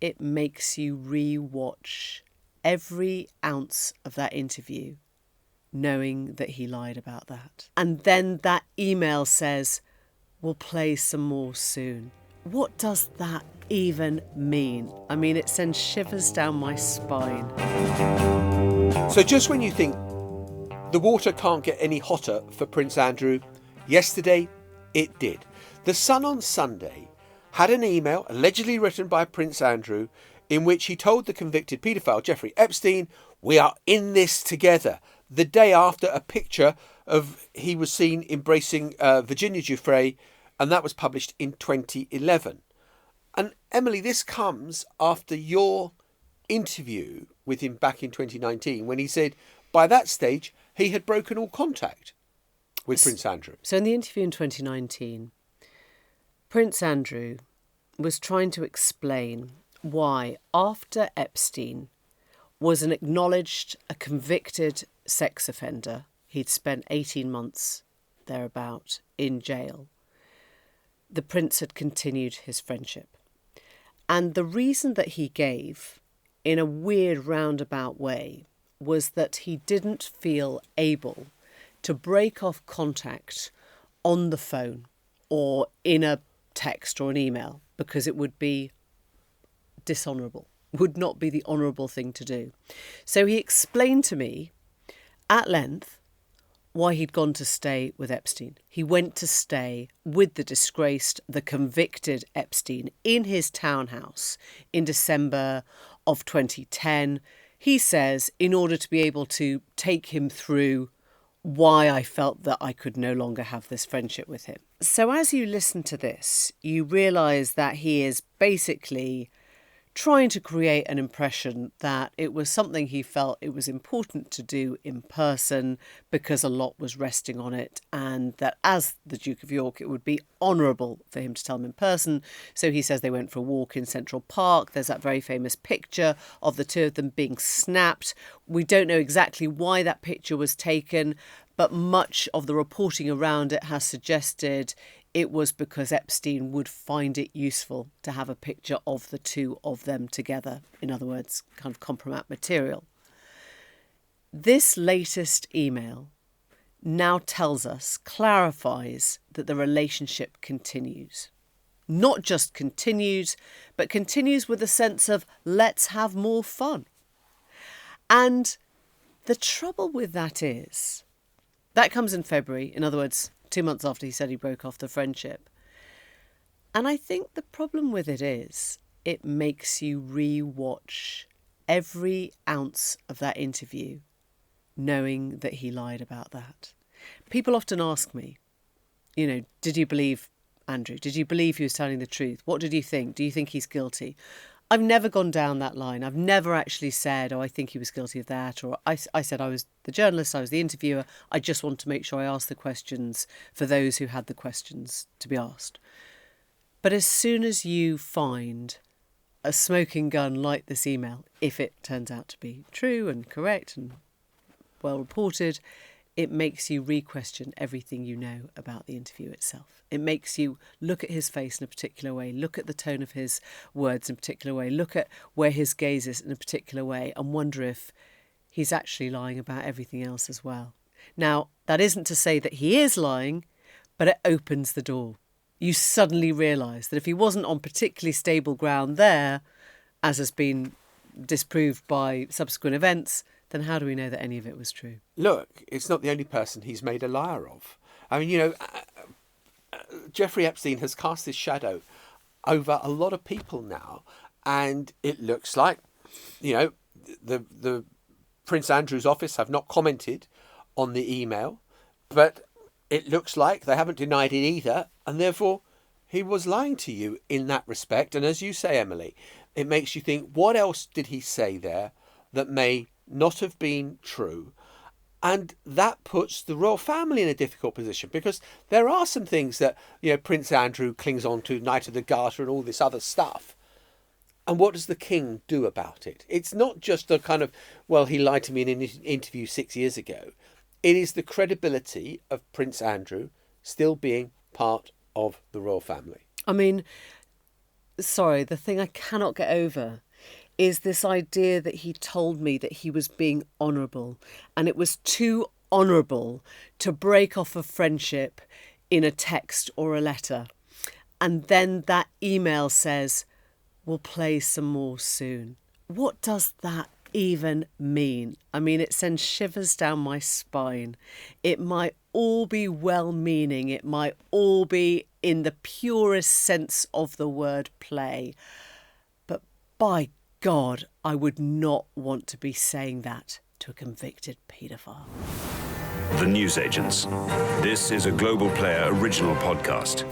it makes you re-watch every ounce of that interview, knowing that he lied about that. And then that email says, we'll play some more soon. What does that even mean? I mean, it sends shivers down my spine. So just when you think the water can't get any hotter for Prince Andrew, yesterday it did. The Sun on Sunday had an email allegedly written by Prince Andrew in which he told the convicted paedophile Jeffrey Epstein, "We are in this together," the day after a picture of he was seen embracing Virginia Giuffre, and that was published in 2011. And Emily, this comes after your interview with him back in 2019 when he said by that stage he had broken all contact with Prince Andrew. So in the interview in 2019, Prince Andrew was trying to explain why, after Epstein was an acknowledged, a convicted sex offender, he'd spent 18 months thereabout in jail, the prince had continued his friendship. And the reason that he gave, in a weird roundabout way, was that he didn't feel able to break off contact on the phone or in a text or an email because it would be dishonourable, would not be the honourable thing to do. So he explained to me at length why he'd gone to stay with Epstein. He went to stay with the disgraced, the convicted Epstein in his townhouse in December of 2010. He says, in order to be able to take him through why I felt that I could no longer have this friendship with him. So as you listen to this, you realise that he is basically trying to create an impression that it was something he felt it was important to do in person because a lot was resting on it, and that as the Duke of York it would be honourable for him to tell him in person. So he says they went for a walk in Central Park. There's that very famous picture of the two of them being snapped. We don't know exactly why that picture was taken, but much of the reporting around it has suggested it was because Epstein would find it useful to have a picture of the two of them together. In other words, kind of compromat material. This latest email now tells us, clarifies that the relationship continues. Not just continues, but continues with a sense of let's have more fun. And the trouble with that is, that comes in February. In other words, 2 months after he said he broke off the friendship. And I think the problem with it is it makes you re-watch every ounce of that interview, knowing that he lied about that. People often ask me, did you believe Andrew? Did you believe he was telling the truth? What did you think? Do you think he's guilty? I've never gone down that line. I've never actually said, I think he was guilty of that. Or I said I was the journalist, I was the interviewer. I just want to make sure I asked the questions for those who had the questions to be asked. But as soon as you find a smoking gun like this email, if it turns out to be true and correct and well reported, it makes you re-question everything you know about the interview itself. It makes you look at his face in a particular way, look at the tone of his words in a particular way, look at where his gaze is in a particular way, and wonder if he's actually lying about everything else as well. Now, that isn't to say that he is lying, but it opens the door. You suddenly realise that if he wasn't on particularly stable ground there, as has been disproved by subsequent events, then how do we know that any of it was true? Look, it's not the only person he's made a liar of. I mean, Jeffrey Epstein has cast his shadow over a lot of people now, and it looks like, the Prince Andrew's office have not commented on the email, but it looks like they haven't denied it either, and therefore he was lying to you in that respect. And as you say, Emily, it makes you think, what else did he say there that may not have been true? And that puts the royal family in a difficult position, because there are some things that, Prince Andrew clings on to, Knight of the Garter and all this other stuff. And what does the king do about it? It's not just a kind of, well, he lied to me in an interview 6 years ago. It is the credibility of Prince Andrew still being part of the royal family. I mean, the thing I cannot get over is this idea that he told me that he was being honourable, and it was too honourable to break off a friendship in a text or a letter. And then that email says, we'll play some more soon. What does that even mean? I mean, it sends shivers down my spine. It might all be well-meaning. It might all be in the purest sense of the word play. But by God, I would not want to be saying that to a convicted paedophile. The Newsagents. This is a Global Player original podcast.